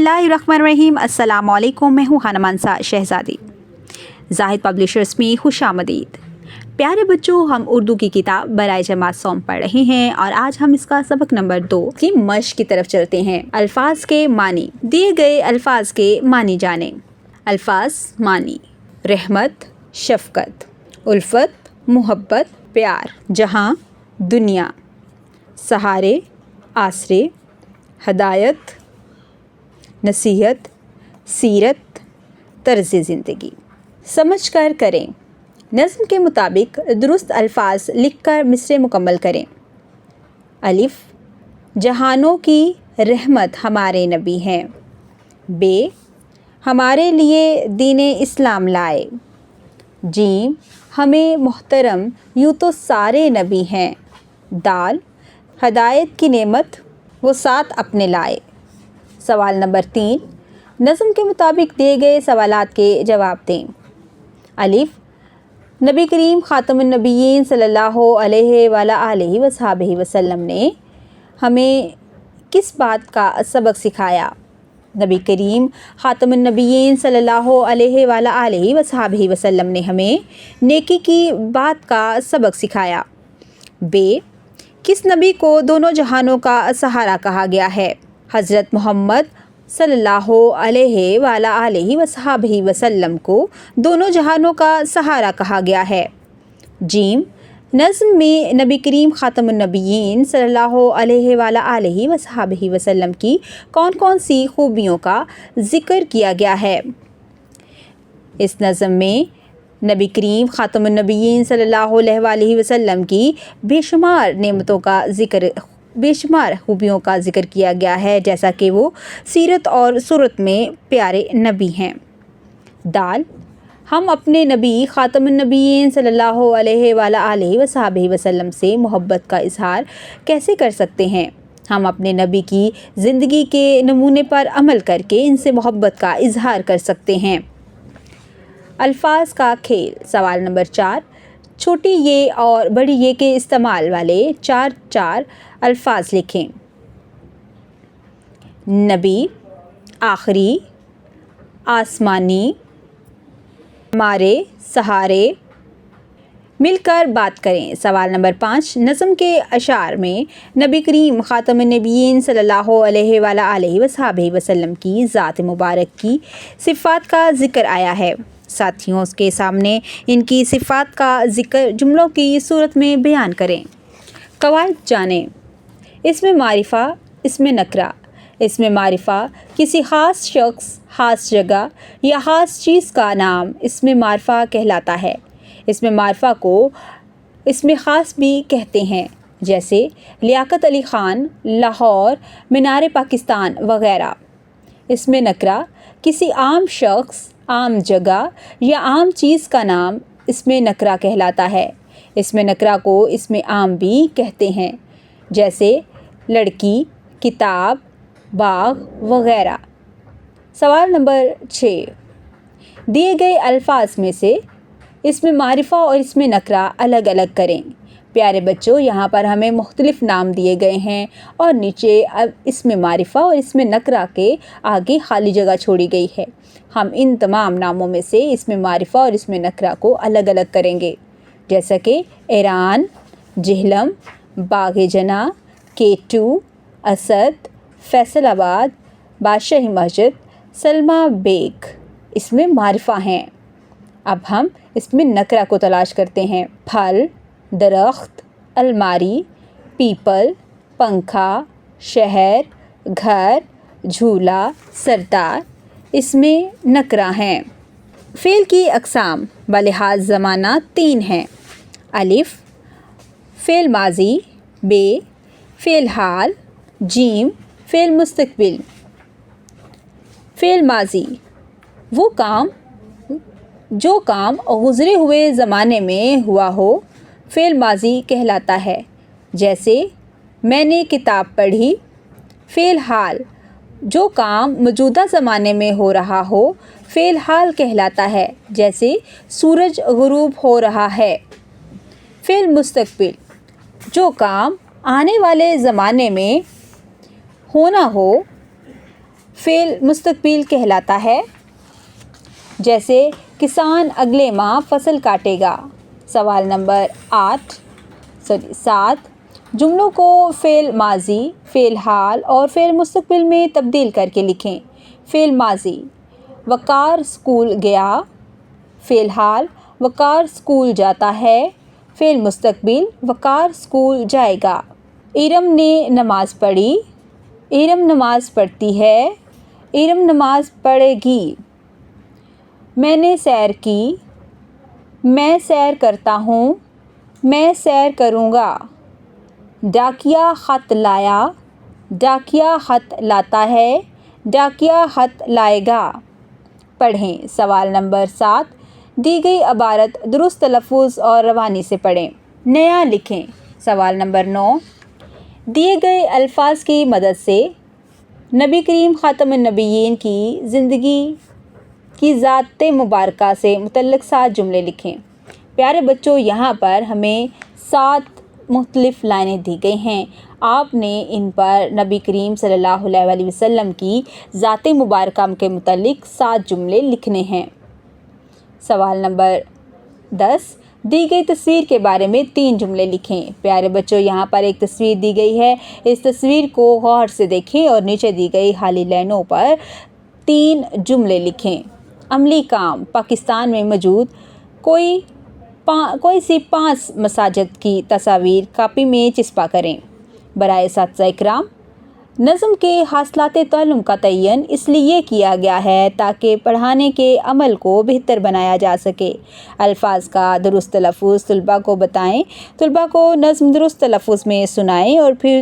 बिस्मिल्लाहिर्रहमानिर्रहीम। अस्सलाम वालेकुम। मैं हूँ हनमानसा शहज़ादी। जाहिद पब्लिशर्स में खुशामदीद। प्यारे बच्चों, हम उर्दू की किताब बराए जमात सौम पढ़ रहे हैं और आज हम इसका सबक नंबर 2 की मश्क की तरफ चलते हैं। अल्फाज के मानी। दिए गए अल्फाज के मानी जाने। अल्फाज मानी: रहमत, शफ़क़त, उल्फत, मोहब्बत, प्यार, जहाँ, दुनिया, सहारे, आसरे, हदायत, नसीहत, सीरत, तर्ज़ ज़िंदगी। समझ कर करें। नज़्म के मुताबिक दुरुस्त अल्फाज लिखकर मिसरे मुकम्मल करें। अलिफ: जहानों की रहमत हमारे नबी हैं। बे: हमारे लिए दीन इस्लाम लाए। जीम: हमें मोहतरम यूँ तो सारे नबी हैं। दाल: हदायत की नेमत वो साथ अपने लाए। सवाल नंबर 3, नज़्म के मुताबिक दिए गए सवालात के जवाब दें। अलिफ: नबी करीम ख़ातमुन नबिय्यीन सल्लल्लाहु अलैहि वसल्लम ने हमें किस बात का सबक सिखाया? नबी करीम ख़ातमुन नबिय्यीन सल्लल्लाहु अलैहि वसल्लम ने हमें नेकी की बात का सबक सिखाया। बे: किस नबी को दोनों जहानों का सहारा कहा गया है? हज़रत मोहम्मद सल्लल्लाहु अलैहि वसल्लम को दोनों जहानों का सहारा कहा गया है। जीम: नज़्म में नबी करीम ख़ातमुन नबिय्यीन सल्लल्लाहु अलैहि वसल्लम की कौन कौन सी खूबियों का ज़िक्र किया गया है? इस नज़्म में नबी करीम ख़ातमुन नबिय्यीन सल्लल्लाहु अलैहि वसल्लम की बेशुमार नेमतों का ज़िक्र, बेशुमार खूबियों का ज़िक्र किया गया है, जैसा कि वो सीरत और सूरत में प्यारे नबी हैं। दाल: हम अपने नबी ख़ातमुन नबिय्यीन सल्लल्लाहु अलैहि वसल्लम से मोहब्बत का इजहार कैसे कर सकते हैं? हम अपने नबी की ज़िंदगी के नमूने पर अमल करके इनसे मोहब्बत का इजहार कर सकते हैं। अल्फाज का खेल। सवाल नंबर 4, छोटी ये और बड़ी ये के इस्तेमाल वाले 4 अल्फाज लिखें। नबी, आखिरी, आसमानी, हमारे, सहारे। मिलकर बात करें। सवाल नंबर 5, नज़्म के अशार में नबी करीम ख़ातमुन नबिय्यीन सल्लल्लाहु अलैहि वसल्लम की ज़ात मुबारक की सिफ़ात का ज़िक्र आया है। साथियों, उसके सामने इनकी सिफ़ात का ज़िक्र जुमलों की सूरत में बयान करें। क़वाइद जानें। इसमें मारिफ़ा, इसमें नकरा। इसमें मारिफ़ा किसी ख़ास शख्स, ख़ास जगह या ख़ास चीज़ का नाम इसमें मारिफ़ा कहलाता है। इसमें मारिफ़ा को इसमें ख़ास भी कहते हैं, जैसे लियाकत अली ख़ान, लाहौर, मीनार पाकिस्तान वग़ैरह। इसमें नकरा किसी आम शख्स, आम जगह या आम चीज़ का नाम इसमें नकरा कहलाता है। इसमें नकरा को इसमें आम भी कहते हैं, जैसे लड़की, किताब, बाग वग़ैरह। सवाल नंबर 6, दिए गए अल्फाज में से इसमें मारिफ़ा और इसमें नकरा अलग अलग करें। प्यारे बच्चों, यहाँ पर हमें मुख्तलिफ़ नाम दिए गए हैं और नीचे अब इसमें मारिफ़ा और इसमें नकरा के आगे खाली जगह छोड़ी गई है। हम इन तमाम नामों में से इसमें मारिफ़ा और इसमें नकरा को अलग अलग करेंगे, जैसा कि ईरान, जिहलम, बाग़ जना, केटू, असद, फैसलाबाद, बादशाही मस्जिद, सलमा बेग इसमें मारिफ़ा हैं। अब हम इसमें नकरा को तलाश करते हैं। फल, दरख्त, अलमारी, पीपल, पंखा, शहर, घर, झूला, सरदार इसमें नकरा हैं। फ़ेल की अक़साम बलिहाज ज़माना 3 हैं। अलिफ, फ़ेल माज़ी। बे, फ़ेल हाल। जीम, फ़ेल मुस्तक़बिल। फ़ेल माज़ी वो काम जो काम गुज़रे हुए ज़माने में हुआ हो, फ़ेल माज़ी कहलाता है, जैसे मैंने किताब पढ़ी। फ़ेल हाल जो काम मौजूदा ज़माने में हो रहा हो, फ़ेल हाल कहलाता है, जैसे सूरज ग़ुरूब हो रहा है। फ़ेल मुस्तक़बिल जो काम आने वाले ज़माने में होना हो, فعل مستقبل کہلاتا ہے، جیسے کسان اگلے ماہ فصل کاٹے گا۔ سوال نمبر 7، جملوں کو فعل ماضی، فعل حال اور فعل مستقبل میں تبدیل کر کے لکھیں۔ فعل ماضی، وقار اسکول گیا۔ فعل حال، وقار اسکول جاتا ہے۔ فعل مستقبل، وقار اسکول جائے گا۔ ارم نے نماز پڑھی۔ ارم نماز پڑھتی ہے۔ ارم نماز پڑھے گی۔ میں نے سیر کی۔ میں سیر کرتا ہوں۔ میں سیر کروں گا۔ ڈاکیا خط لایا۔ ڈاکیا خط لاتا ہے۔ ڈاکیا خط لائے گا۔ پڑھیں۔ سوال نمبر 7، دی گئی عبارت درست تلفظ اور روانی سے پڑھیں۔ نیا لکھیں۔ سوال نمبر 9، دیے گئے الفاظ کی مدد سے نبی کریم خاتم النبیین کی زندگی کی ذات مبارکہ سے متعلق 7 جملے لکھیں۔ پیارے بچوں، یہاں پر ہمیں 7 مختلف لائنیں دی گئی ہیں۔ آپ نے ان پر نبی کریم صلی اللہ علیہ وسلم کی ذات مبارکہ کے متعلق 7 جملے لکھنے ہیں۔ سوال نمبر 10، دی گئی تصویر کے بارے میں 3 جملے لکھیں۔ پیارے بچوں، یہاں پر ایک تصویر دی گئی ہے، اس تصویر کو غور سے دیکھیں اور نیچے دی گئی خالی لائنوں پر 3 جملے لکھیں۔ عملی کام، پاکستان میں موجود کوئی سی 5 مساجد کی تصاویر کاپی میں چسپاں کریں۔ برائے اساتذہ اکرام، نظم کے حاصلات تعلم کا تعین اس لیے کیا گیا ہے تاکہ پڑھانے کے عمل کو بہتر بنایا جا سکے۔ الفاظ کا درست تلفظ طلباء کو بتائیں، طلباء کو نظم درست تلفظ میں سنائیں اور پھر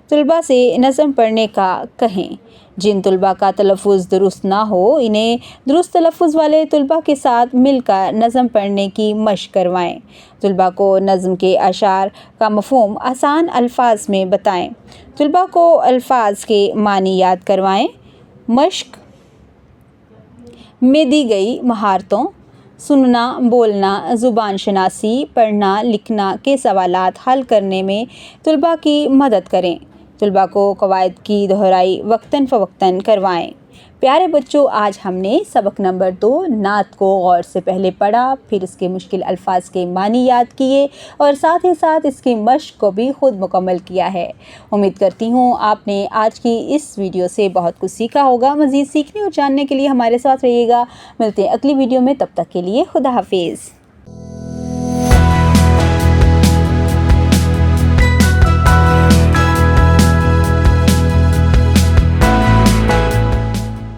طلباء سے نظم پڑھنے کا کہیں۔ جن طلباء کا تلفظ درست نہ ہو، انہیں درست تلفظ والے طلباء کے ساتھ مل کر نظم پڑھنے کی مشق کروائیں۔ طلباء کو نظم کے اشعار کا مفہوم آسان الفاظ میں بتائیں۔ طلباء کو الفاظ کے معنی یاد کروائیں۔ مشق میں دی گئی مہارتوں سننا، بولنا، زبان شناسی، پڑھنا، لکھنا کے سوالات حل کرنے میں طلباء کی مدد کریں۔ طلباء کو قواعد کی دہرائی وقتاً فوقتاً کروائیں۔ پیارے بچوں، آج ہم نے سبق نمبر 2 نعت کو غور سے پہلے پڑھا، پھر اس کے مشکل الفاظ کے معنی یاد کیے اور ساتھ ہی ساتھ اس کی مشق کو بھی خود مکمل کیا ہے۔ امید کرتی ہوں آپ نے آج کی اس ویڈیو سے بہت کچھ سیکھا ہوگا۔ مزید سیکھنے اور جاننے کے لیے ہمارے ساتھ رہیے گا۔ ملتے ہیں اگلی ویڈیو میں، تب تک کے لیے خدا حافظ۔